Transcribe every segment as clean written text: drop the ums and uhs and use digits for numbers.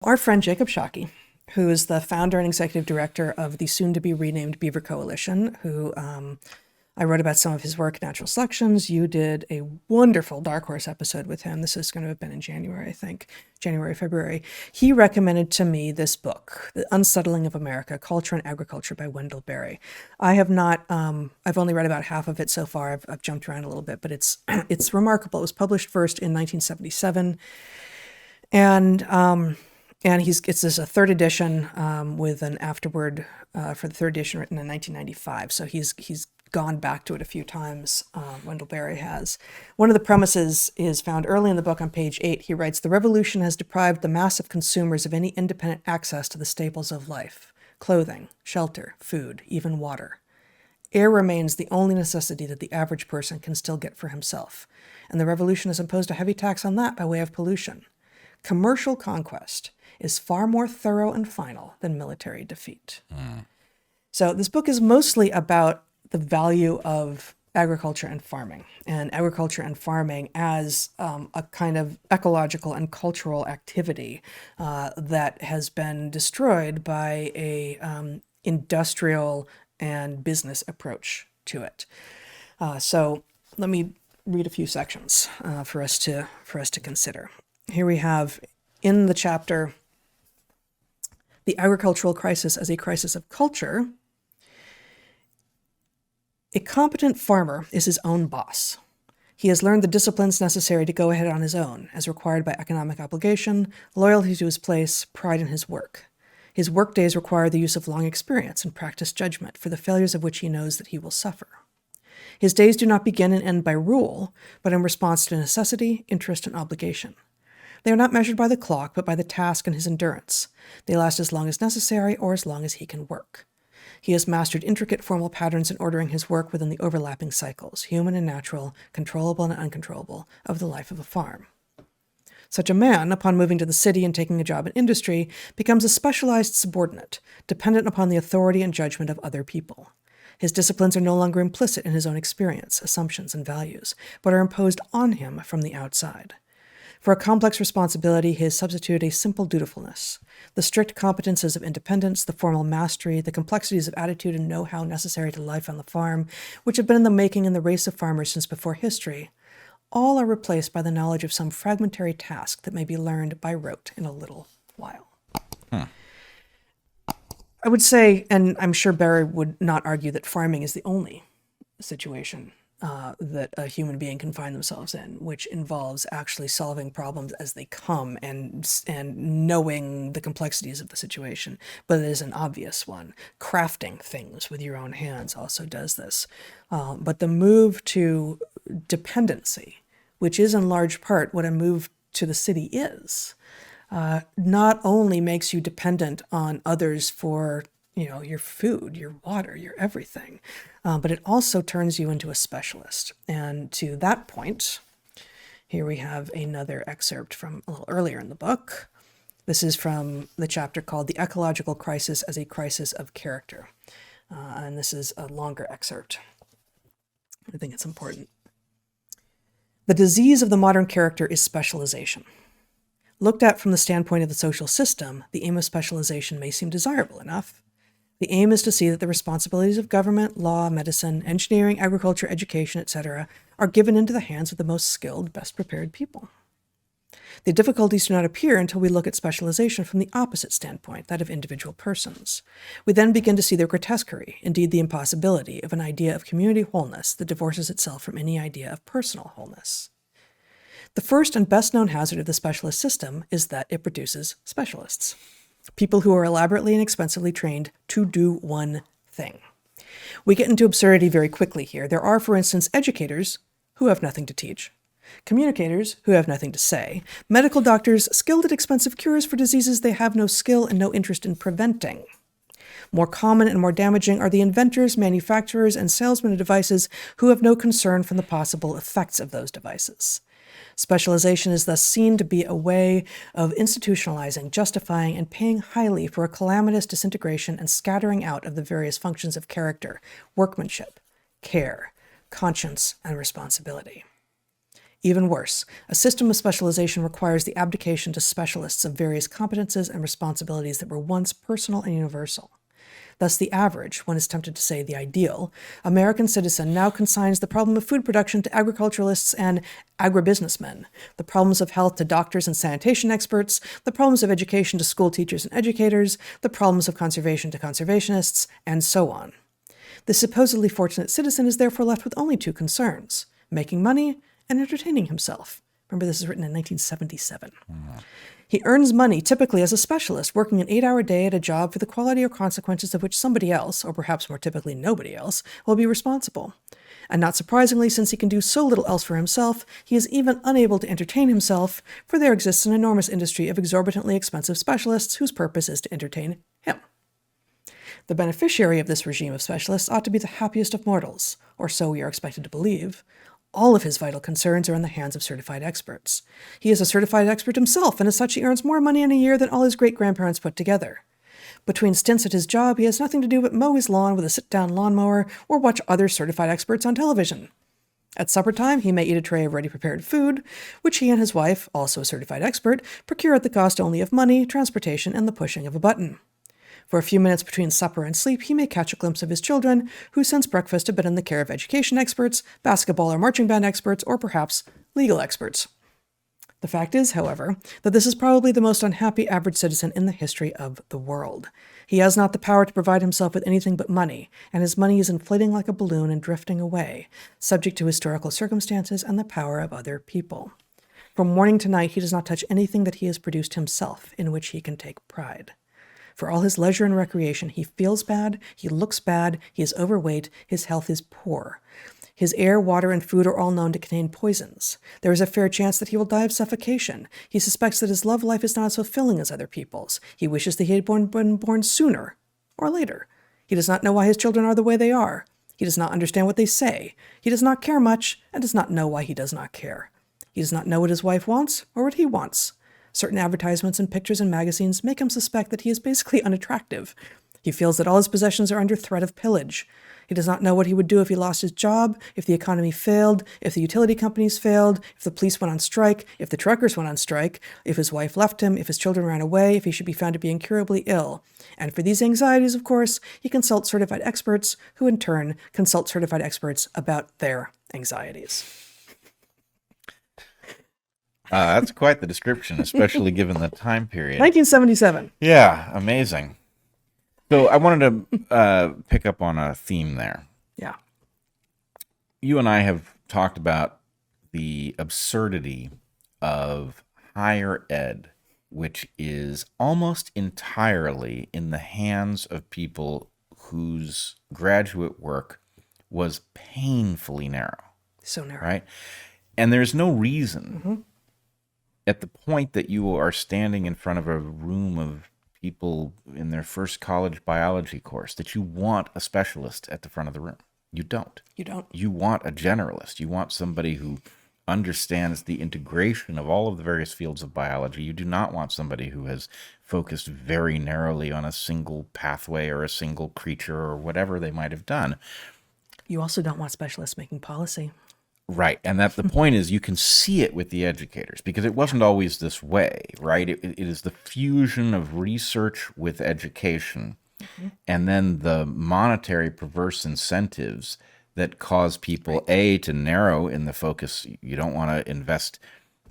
Our friend Jacob Shockey, who is the founder and executive director of the soon-to-be renamed Beaver Coalition, who I wrote about some of his work, Natural Selections. You did a wonderful DarkHorse episode with him. This is going to have been in January, I think, January, February. He recommended to me this book, The Unsettling of America, Culture and Agriculture by Wendell Berry. I have not, I've only read about half of it so far. I've jumped around a little bit, but it's remarkable. It was published first in 1977. And it's a third edition with an afterword for the third edition written in 1995. So he's gone back to it a few times. Wendell Berry has. One of the premises is found early in the book on page 8. He writes, "The revolution has deprived the mass of consumers of any independent access to the staples of life: clothing, shelter, food, even water. Air remains the only necessity that the average person can still get for himself. And the revolution has imposed a heavy tax on that by way of pollution. Commercial conquest is far more thorough and final than military defeat." So this book is mostly about the value of agriculture and farming as a kind of ecological and cultural activity that has been destroyed by a industrial and business approach to it. So let me read a few sections for us to consider. Here we have in the chapter, "The Agricultural Crisis as a Crisis of Culture." A competent farmer is his own boss. He has learned the disciplines necessary to go ahead on his own, as required by economic obligation, loyalty to his place, pride in his work. His work days require the use of long experience and practiced judgment, for the failures of which he knows that he will suffer. His days do not begin and end by rule, but in response to necessity, interest, and obligation. They are not measured by the clock, but by the task and his endurance. They last as long as necessary or as long as he can work. He has mastered intricate formal patterns in ordering his work within the overlapping cycles, human and natural, controllable and uncontrollable, of the life of a farm. Such a man, upon moving to the city and taking a job in industry, becomes a specialized subordinate, dependent upon the authority and judgment of other people. His disciplines are no longer implicit in his own experience, assumptions, and values, but are imposed on him from the outside. For a complex responsibility, he has substituted a simple dutifulness. The strict competences of independence, the formal mastery, the complexities of attitude and know-how necessary to life on the farm, which have been in the making in the race of farmers since before history, all are replaced by the knowledge of some fragmentary task that may be learned by rote in a little while. I would say, and I'm sure Barry would not argue, that farming is the only situation that a human being can find themselves in, which involves actually solving problems as they come and knowing the complexities of the situation. But it is an obvious one. Crafting things with your own hands also does this. But the move to dependency, which is in large part what a move to the city is, not only makes you dependent on others for your food, your water, your everything, but it also turns you into a specialist. And to that point, here we have another excerpt from a little earlier in the book. This is from the chapter called "The Ecological Crisis as a Crisis of Character." And this is a longer excerpt. I think it's important. "The disease of the modern character is specialization. Looked at from the standpoint of the social system, the aim of specialization may seem desirable enough. The aim is to see that the responsibilities of government, law, medicine, engineering, agriculture, education, etc., are given into the hands of the most skilled, best prepared people. The difficulties do not appear until we look at specialization from the opposite standpoint, that of individual persons. We then begin to see the grotesquerie, indeed the impossibility, of an idea of community wholeness that divorces itself from any idea of personal wholeness. The first and best known hazard of the specialist system is that it produces specialists. People who are elaborately and expensively trained to do one thing. We get into absurdity very quickly here. There are, for instance, educators who have nothing to teach, communicators who have nothing to say, medical doctors skilled at expensive cures for diseases they have no skill and no interest in preventing. More common and more damaging are the inventors, manufacturers, and salesmen of devices who have no concern for the possible effects of those devices. Specialization is thus seen to be a way of institutionalizing, justifying, and paying highly for a calamitous disintegration and scattering out of the various functions of character, workmanship, care, conscience, and responsibility. Even worse, a system of specialization requires the abdication to specialists of various competences and responsibilities that were once personal and universal. Thus, the average, one is tempted to say the ideal, American citizen now consigns the problem of food production to agriculturalists and agribusinessmen, the problems of health to doctors and sanitation experts, the problems of education to school teachers and educators, the problems of conservation to conservationists, and so on. The supposedly fortunate citizen is therefore left with only two concerns: making money and entertaining himself. Remember, this is written in 1977. He earns money typically as a specialist, working an 8-hour day at a job for the quality or consequences of which somebody else, or perhaps more typically nobody else, will be responsible. And not surprisingly, since he can do so little else for himself, he is even unable to entertain himself, for there exists an enormous industry of exorbitantly expensive specialists whose purpose is to entertain him. The beneficiary of this regime of specialists ought to be the happiest of mortals, or so we are expected to believe. All of his vital concerns are in the hands of certified experts. He is a certified expert himself, and as such he earns more money in a year than all his great-grandparents put together. Between stints at his job, he has nothing to do but mow his lawn with a sit-down lawnmower or watch other certified experts on television. At supper time, he may eat a tray of ready-prepared food, which he and his wife, also a certified expert, procure at the cost only of money, transportation, and the pushing of a button. For a few minutes between supper and sleep, he may catch a glimpse of his children, who since breakfast have been in the care of education experts, basketball or marching band experts, or perhaps legal experts. The fact is, however, that this is probably the most unhappy average citizen in the history of the world. He has not the power to provide himself with anything but money, and his money is inflating like a balloon and drifting away, subject to historical circumstances and the power of other people. From morning to night, he does not touch anything that he has produced himself, in which he can take pride. For all his leisure and recreation, he feels bad, he looks bad, he is overweight, his health is poor. His air, water, and food are all known to contain poisons. There is a fair chance that he will die of suffocation. He suspects that his love life is not as fulfilling as other people's. He wishes that he had been born sooner or later. He does not know why his children are the way they are. He does not understand what they say. He does not care much and does not know why he does not care. He does not know what his wife wants or what he wants. Certain advertisements and pictures in magazines make him suspect that he is basically unattractive. He feels that all his possessions are under threat of pillage. He does not know what he would do if he lost his job, if the economy failed, if the utility companies failed, if the police went on strike, if the truckers went on strike, if his wife left him, if his children ran away, if he should be found to be incurably ill. And for these anxieties, of course, he consults certified experts, who in turn consult certified experts about their anxieties. That's quite the description, especially given the time period. 1977. Yeah, amazing. So I wanted to pick up on a theme there. Yeah. You and I have talked about the absurdity of higher ed, which is almost entirely in the hands of people whose graduate work was painfully narrow. So narrow. Right? And there's no reason at the point that you are standing in front of a room of people in their first college biology course that you want a specialist at the front of the room. You don't. You don't. You want a generalist. You want somebody who understands the integration of all of the various fields of biology. You do not want somebody who has focused very narrowly on a single pathway or a single creature or whatever they might have done. You also don't want specialists making policy. Right. And that the point is you can see it with the educators because it wasn't always this way, right? It is the fusion of research with education and then the monetary perverse incentives that cause people, A, to narrow in the focus. You don't want to invest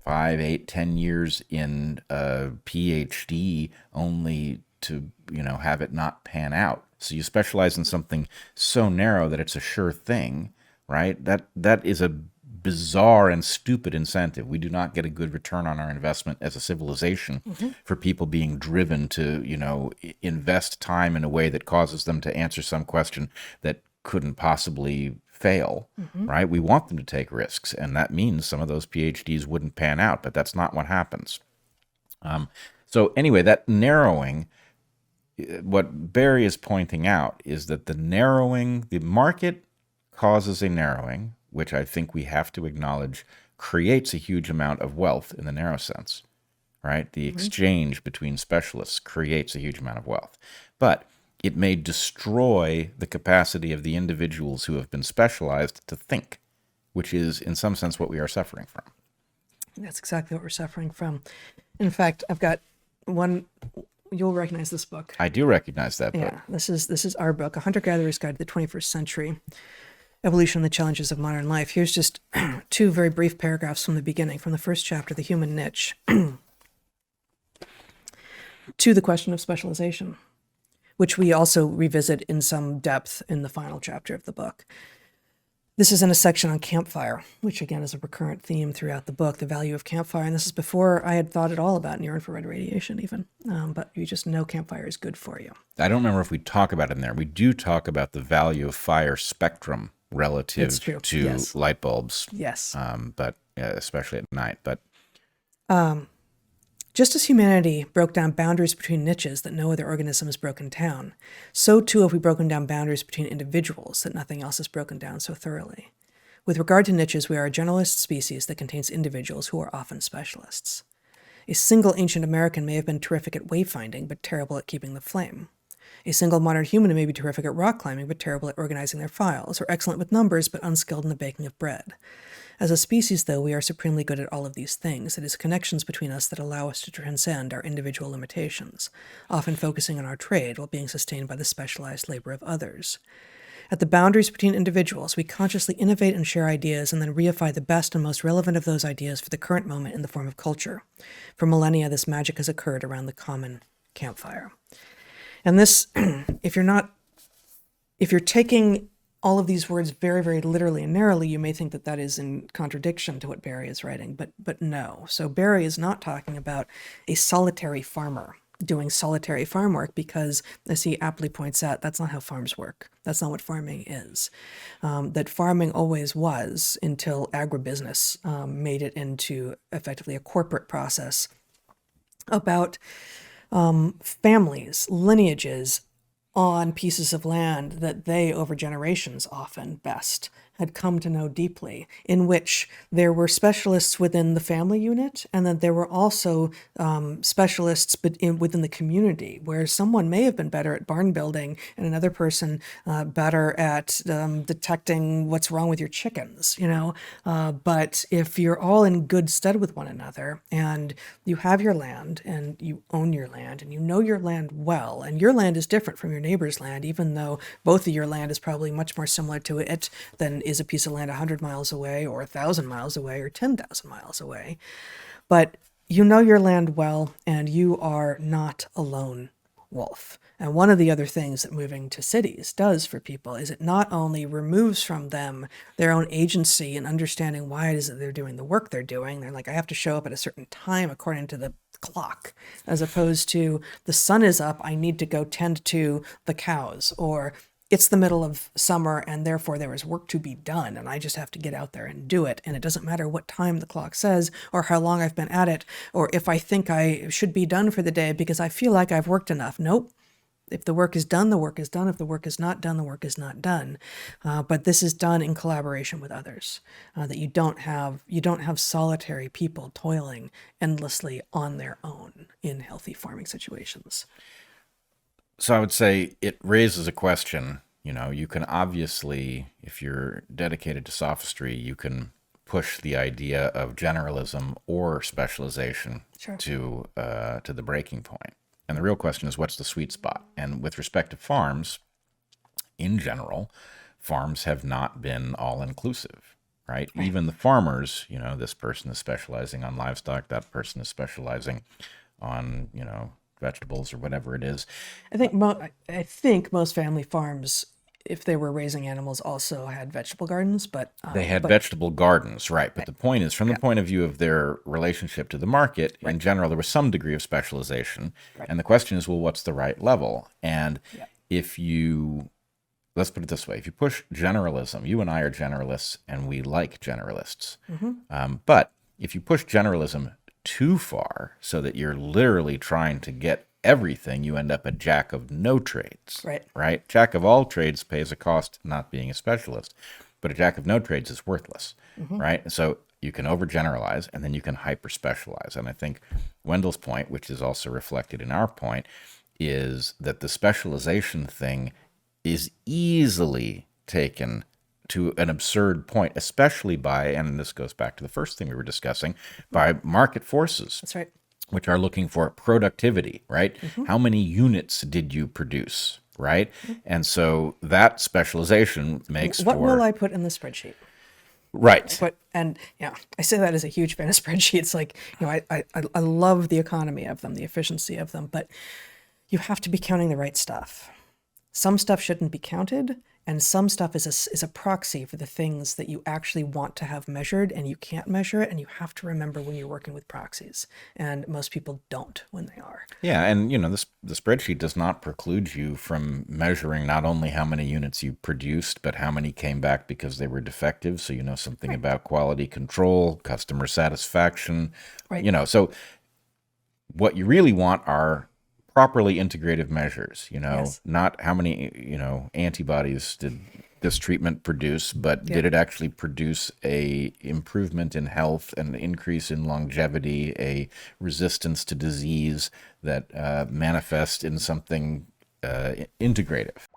5, 8, 10 years in a PhD only to, have it not pan out. So you specialize in something so narrow that it's a sure thing. Right? That is a bizarre and stupid incentive. We do not get a good return on our investment as a civilization for people being driven to, invest time in a way that causes them to answer some question that couldn't possibly fail, right? We want them to take risks, and that means some of those PhDs wouldn't pan out, but that's not what happens. So anyway, that narrowing, what Barry is pointing out is that the market causes a narrowing, which I think we have to acknowledge creates a huge amount of wealth in the narrow sense, right? The exchange between specialists creates a huge amount of wealth. But it may destroy the capacity of the individuals who have been specialized to think, which is in some sense what we are suffering from. That's exactly what we're suffering from. In fact, I've got one. You'll recognize this book. I do recognize that book. Yeah, this is our book, A Hunter-Gatherer's Guide to the 21st Century, Evolution and the Challenges of Modern Life. Here's just two very brief paragraphs from the beginning, from the first chapter, The Human Niche, to the question of specialization, which we also revisit in some depth in the final chapter of the book. This is in a section on campfire, which again is a recurrent theme throughout the book, the value of campfire. And this is before I had thought at all about near-infrared radiation even, but you just know campfire is good for you. I don't remember if we talk about it in there. We do talk about the value of fire spectrum relative to yes. light bulbs. Yes. But especially at night. But just as humanity broke down boundaries between niches that no other organism has broken down, so too have we broken down boundaries between individuals that nothing else has broken down so thoroughly. With regard to niches, we are a generalist species that contains individuals who are often specialists. A single ancient American may have been terrific at wayfinding, but terrible at keeping the flame. A single modern human may be terrific at rock climbing, but terrible at organizing their files, or excellent with numbers, but unskilled in the baking of bread. As a species, though, we are supremely good at all of these things. It is connections between us that allow us to transcend our individual limitations, often focusing on our trade while being sustained by the specialized labor of others. At the boundaries between individuals, we consciously innovate and share ideas and then reify the best and most relevant of those ideas for the current moment in the form of culture. For millennia, this magic has occurred around the common campfire. And this, if you're taking all of these words very, very literally and narrowly, you may think that that is in contradiction to what Barry is writing, but no. So Barry is not talking about a solitary farmer doing solitary farm work because, as he aptly points out, that's not how farms work. That's not what farming is. That farming always was until agribusiness made it into effectively a corporate process about families, lineages, on pieces of land that they, over generations often best, had come to know deeply, in which there were specialists within the family unit, and that there were also specialists within the community, where someone may have been better at barn building and another person better at detecting what's wrong with your chickens, But if you're all in good stead with one another, and you have your land, and you own your land, and you know your land well, and your land is different from your neighbor's land, even though both of your land is probably much more similar to it than is a piece of land 100 miles away or 1,000 miles away or 10,000 miles away. But you know your land well, and you are not a lone wolf. And one of the other things that moving to cities does for people is it not only removes from them their own agency and understanding why it is that they're doing the work they're doing. They're like, I have to show up at a certain time according to the clock, as opposed to the sun is up, I need to go tend to the cows, or it's the middle of summer and therefore there is work to be done and I just have to get out there and do it. And it doesn't matter what time the clock says or how long I've been at it, or if I think I should be done for the day because I feel like I've worked enough. Nope. If the work is done, the work is done. If the work is not done, the work is not done. But this is done in collaboration with others. That you don't have solitary people toiling endlessly on their own in healthy farming situations. So I would say it raises a question. You can obviously, if you're dedicated to sophistry, you can push the idea of generalism or specialization to the breaking point. And the real question is, what's the sweet spot? And with respect to farms, in general, farms have not been all-inclusive, right? Even the farmers, this person is specializing on livestock, that person is specializing on, vegetables or whatever it is. I think most family farms, if they were raising animals, also had vegetable gardens, but they had vegetable gardens, right? But the point is, from the point of view of their relationship to the market, in general, there was some degree of specialization, and the question is, well, what's the right level? And let's put it this way: if you push generalism, you and I are generalists, and we like generalists. But if you push generalism too far, so that you're literally trying to get everything, you end up a jack of no trades, right? Jack of all trades pays a cost not being a specialist, but a jack of no trades is worthless, right? So you can overgeneralize and then you can hyper specialize. And I think Wendell's point, which is also reflected in our point, is that the specialization thing is easily taken to an absurd point, especially by, and this goes back to the first thing we were discussing, by market forces. That's right. Which are looking for productivity, right? How many units did you produce, right? And so that specialization makes What for... will I put in the spreadsheet? Right. But, and yeah, I say that as a huge fan of spreadsheets. Like, I love the economy of them, the efficiency of them, but you have to be counting the right stuff. Some stuff shouldn't be counted, and some stuff is a proxy for the things that you actually want to have measured, and you can't measure it, and you have to remember when you're working with proxies. And most people don't when they are. Yeah, and the spreadsheet does not preclude you from measuring not only how many units you produced, but how many came back because they were defective. So you know something about quality control, customer satisfaction. Right. So what you really want are properly integrative measures, Yes. not how many, antibodies did this treatment produce, but did it actually produce a improvement in health, an increase in longevity, a resistance to disease that manifest in something integrative.